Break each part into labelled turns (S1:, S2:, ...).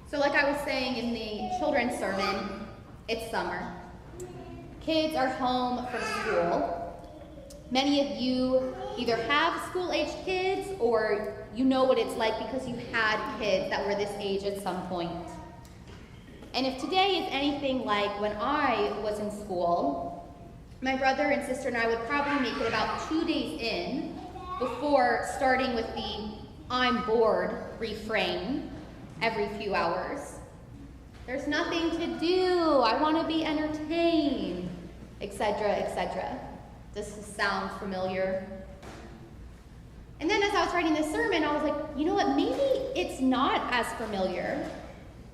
S1: So like I was saying in the children's sermon, it's summer. Kids are home from school. Many of you either have school-aged kids or you know what it's like because you had kids that were this age at some point. And if today is anything like when I was in school, my brother and sister and I would probably make it about 2 days in before starting with the "I'm bored" refrain every few hours. There's nothing to do, I want to be entertained, etc., etc. Does this sound familiar? And then as I was writing this sermon, I was like, you know what, maybe it's not as familiar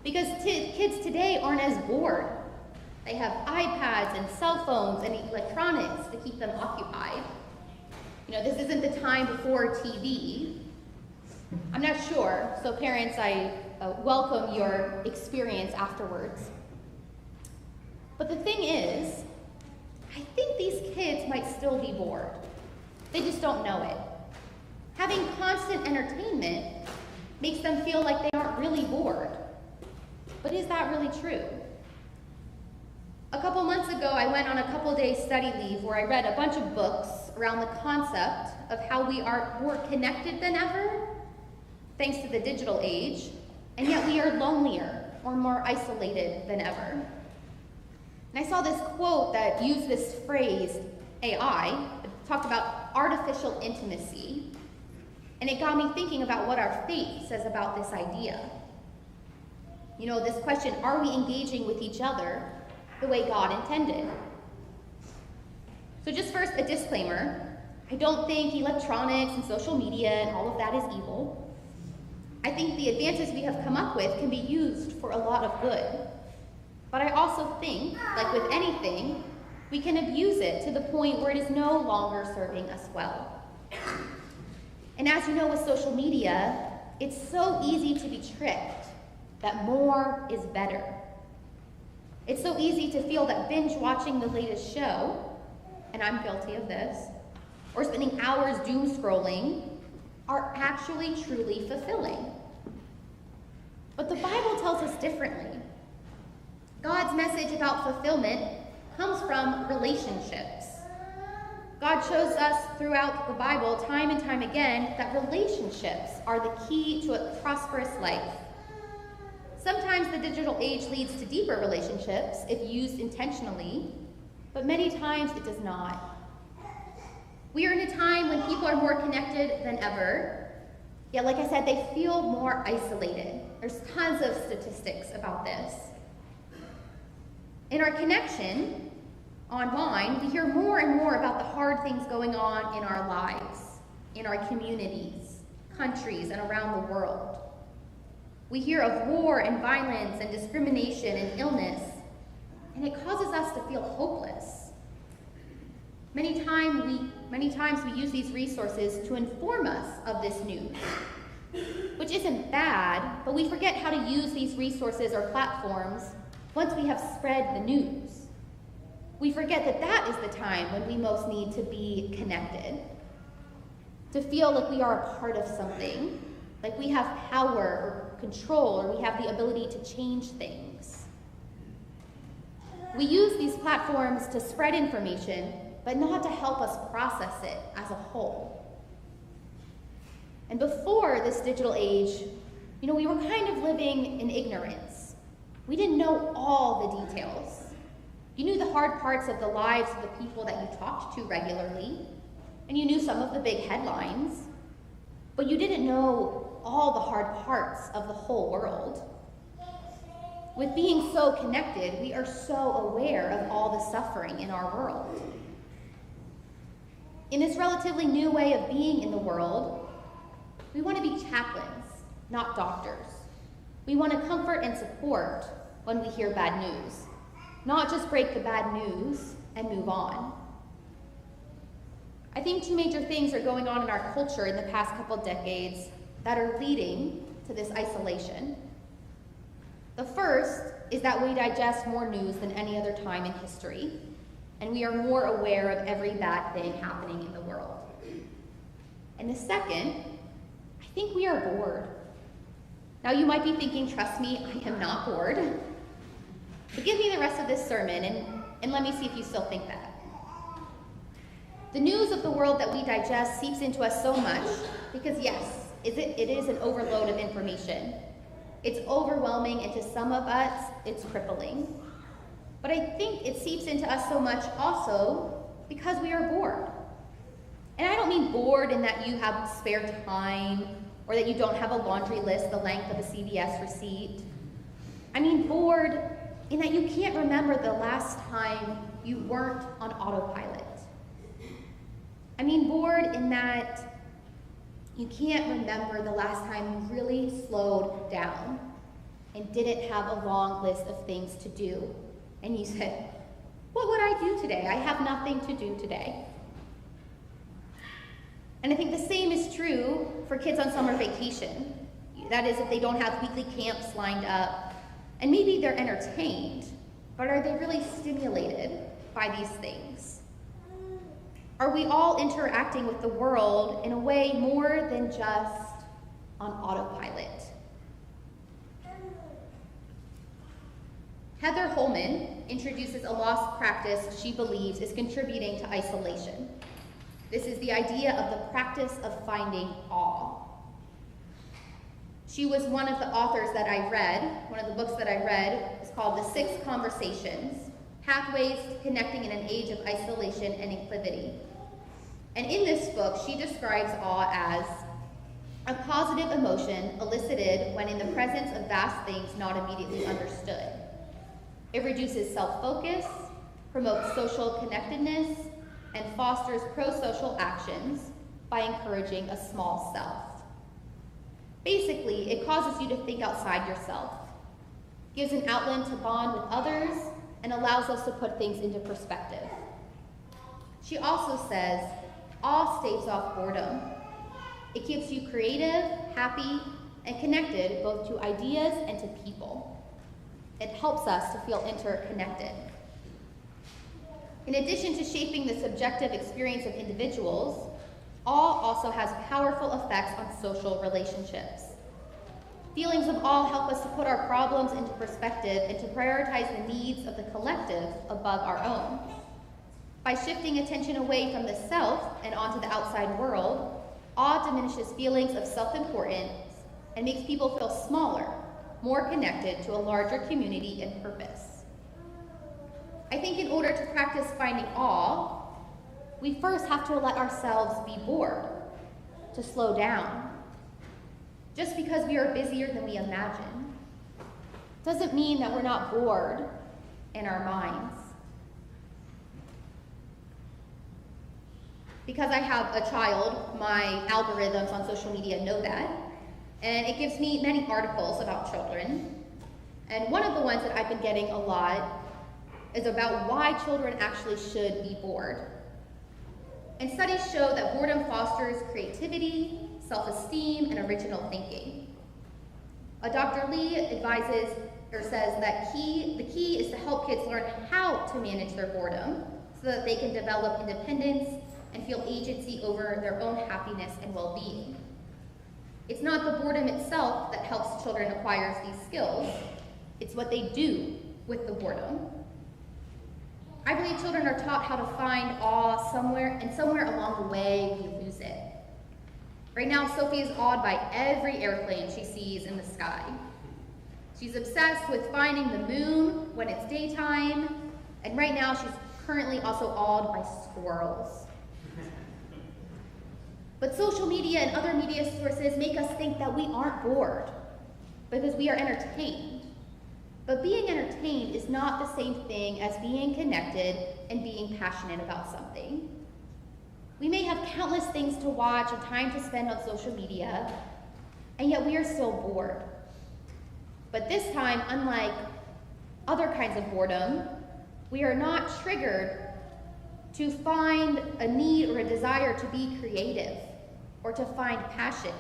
S1: because kids today aren't as bored. They have iPads and cell phones and electronics to keep them occupied. You know, this isn't the time before TV. I'm not sure, so parents, I welcome your experience afterwards. But the thing is, I think these kids might still be bored. They just don't know it. Having constant entertainment makes them feel like they aren't really bored. But is that really true? A couple months ago, I went on a couple-day study leave where I read a bunch of books around the concept of how we are more connected than ever, thanks to the digital age, and yet we are lonelier or more isolated than ever. And I saw this quote that used this phrase, AI, it talked about artificial intimacy, and it got me thinking about what our faith says about this idea. You know, this question, are we engaging with each other the way God intended? So just first, a disclaimer. I don't think electronics and social media and all of that is evil. I think the advances we have come up with can be used for a lot of good. But I also think, like with anything, we can abuse it to the point where it is no longer serving us well. And as you know with social media, it's so easy to be tricked that more is better. It's so easy to feel that binge watching the latest show, and I'm guilty of this, or spending hours doom scrolling are actually truly fulfilling. But the Bible tells us differently. God's message about fulfillment comes from relationships. God shows us throughout the Bible time and time again that relationships are the key to a prosperous life. Sometimes the digital age leads to deeper relationships if used intentionally, but many times it does not. We are in a time when people are more connected than ever, yet like I said, they feel more isolated. There's tons of statistics about this. In our connection online, we hear more and more about the hard things going on in our lives, in our communities, countries, and around the world. We hear of war and violence and discrimination and illness, and it causes us to feel hopeless. Many times we use these resources to inform us of this news, which isn't bad, but we forget how to use these resources or platforms once we have spread the news. We forget that that is the time when we most need to be connected, to feel like we are a part of something, like we have power or control, or we have the ability to change things. We use these platforms to spread information, but not to help us process it as a whole. And before this digital age, we were kind of living in ignorance. We didn't know all the details. You knew the hard parts of the lives of the people that you talked to regularly, and you knew some of the big headlines, but you didn't know all the hard parts of the whole world. With being so connected, we are so aware of all the suffering in our world. In this relatively new way of being in the world, we want to be chaplains, not doctors. We want to comfort and support when we hear bad news, not just break the bad news and move on. I think two major things are going on in our culture in the past couple decades that are leading to this isolation. The first is that we digest more news than any other time in history, and we are more aware of every bad thing happening in the world. And the second, I think we are bored. Now you might be thinking, trust me, I am not bored. But give me the rest of this sermon and let me see if you still think that. The news of the world that we digest seeps into us so much because yes, it is an overload of information. It's overwhelming, and to some of us, it's crippling. But I think it seeps into us so much also because we are bored. And I don't mean bored in that you have spare time or that you don't have a laundry list the length of a CVS receipt. I mean bored in that you can't remember the last time you weren't on autopilot. I mean bored in that you can't remember the last time you really slowed down and didn't have a long list of things to do. And you said, what would I do today? I have nothing to do today. And I think the same is true for kids on summer vacation. That is, if they don't have weekly camps lined up, and maybe they're entertained, but are they really stimulated by these things? Are we all interacting with the world in a way more than just on autopilot? Heather Holman introduces a lost practice she believes is contributing to isolation. This is the idea of the practice of finding awe. She was one of the authors that I read. One of the books that I read is called The 6 Conversations, Pathways to Connecting in an Age of Isolation and Inclivity. And in this book, she describes awe as a positive emotion elicited when in the presence of vast things not immediately understood. It reduces self-focus, promotes social connectedness, and fosters pro-social actions by encouraging a small self. Basically, it causes you to think outside yourself, gives an outlet to bond with others, and allows us to put things into perspective. She also says, awe staves off boredom. It keeps you creative, happy, and connected both to ideas and to people. It helps us to feel interconnected. In addition to shaping the subjective experience of individuals, awe also has powerful effects on social relationships. Feelings of awe help us to put our problems into perspective and to prioritize the needs of the collective above our own. By shifting attention away from the self and onto the outside world, awe diminishes feelings of self-importance and makes people feel smaller, more connected to a larger community and purpose. I think in order to practice finding awe, we first have to let ourselves be bored, to slow down. Just because we are busier than we imagine doesn't mean that we're not bored in our minds. Because I have a child, my algorithms on social media know that, and it gives me many articles about children. And one of the ones that I've been getting a lot is about why children actually should be bored. And studies show that boredom fosters creativity, self-esteem, and original thinking. Dr. Lee advises or says that the key is to help kids learn how to manage their boredom so that they can develop independence and feel agency over their own happiness and well-being. It's not the boredom itself that helps children acquire these skills, it's what they do with the boredom. I believe children are taught how to find awe somewhere, and somewhere along the way we lose it. Right now, Sophie is awed by every airplane she sees in the sky. She's obsessed with finding the moon when it's daytime, and right now she's currently also awed by squirrels. But social media and other media sources make us think that we aren't bored because we are entertained. But being entertained is not the same thing as being connected and being passionate about something. We may have countless things to watch and time to spend on social media, and yet we are still bored. But this time, unlike other kinds of boredom, we are not triggered to find a need or a desire to be creative or to find passion.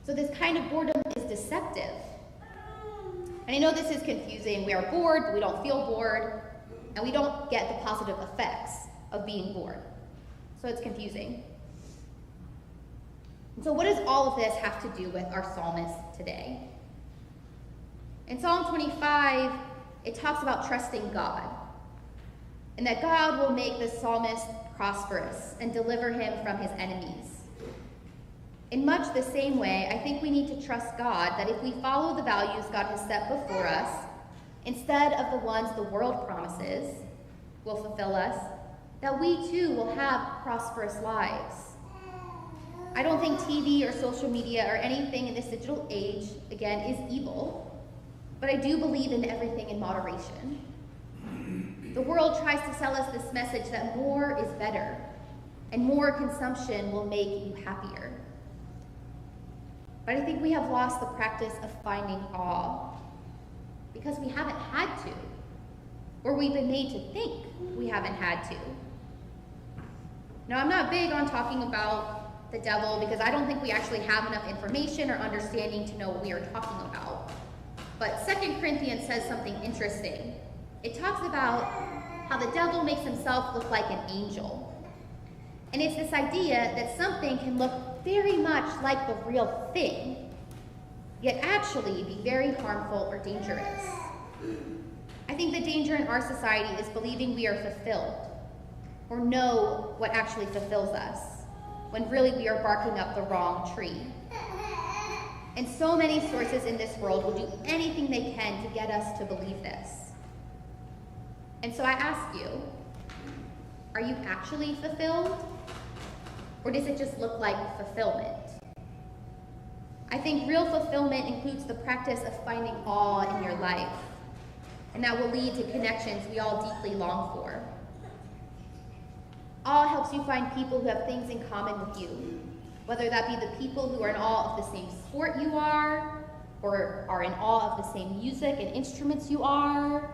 S1: So this kind of boredom is deceptive. And I know this is confusing. We are bored, but we don't feel bored, and we don't get the positive effects of being bored. So it's confusing. So what does all of this have to do with our psalmist today? In Psalm 25, it talks about trusting God, and that God will make the psalmist prosperous and deliver him from his enemies. In much the same way, I think we need to trust God that if we follow the values God has set before us, instead of the ones the world promises will fulfill us, that we too will have prosperous lives. I don't think TV or social media or anything in this digital age, again, is evil, but I do believe in everything in moderation. The world tries to sell us this message that more is better, and more consumption will make you happier. But I think we have lost the practice of finding awe because we haven't had to, or we've been made to think we haven't had to. Now, I'm not big on talking about the devil because I don't think we actually have enough information or understanding to know what we are talking about. But 2 Corinthians says something interesting. It talks about how the devil makes himself look like an angel. And it's this idea that something can look very much like the real thing, yet actually be very harmful or dangerous. I think the danger in our society is believing we are fulfilled or know what actually fulfills us, when really we are barking up the wrong tree. And so many sources in this world will do anything they can to get us to believe this. And so I ask you, are you actually fulfilled? Or does it just look like fulfillment? I think real fulfillment includes the practice of finding awe in your life, and that will lead to connections we all deeply long for. Awe helps you find people who have things in common with you, whether that be the people who are in awe of the same sport you are, or are in awe of the same music and instruments you are,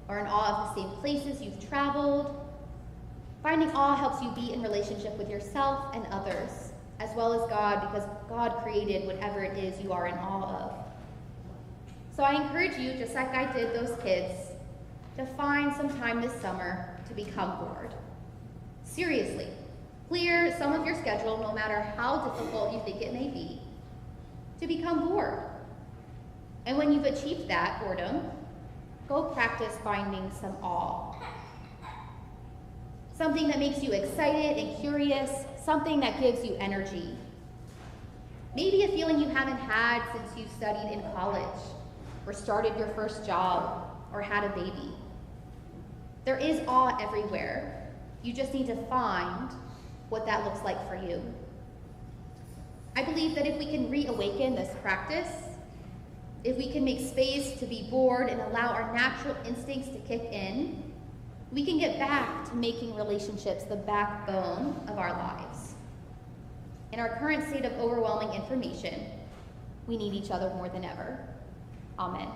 S1: or in awe of the same places you've traveled. Finding awe helps you be in relationship with yourself and others, as well as God, because God created whatever it is you are in awe of. So I encourage you, just like I did those kids, to find some time this summer to become bored. Seriously, clear some of your schedule, no matter how difficult you think it may be, to become bored. And when you've achieved that boredom, go practice finding some awe. Something that makes you excited and curious, something that gives you energy. Maybe a feeling you haven't had since you studied in college, or started your first job, or had a baby. There is awe everywhere. You just need to find what that looks like for you. I believe that if we can reawaken this practice, if we can make space to be bored and allow our natural instincts to kick in, we can get back to making relationships the backbone of our lives. In our current state of overwhelming information, we need each other more than ever. Amen.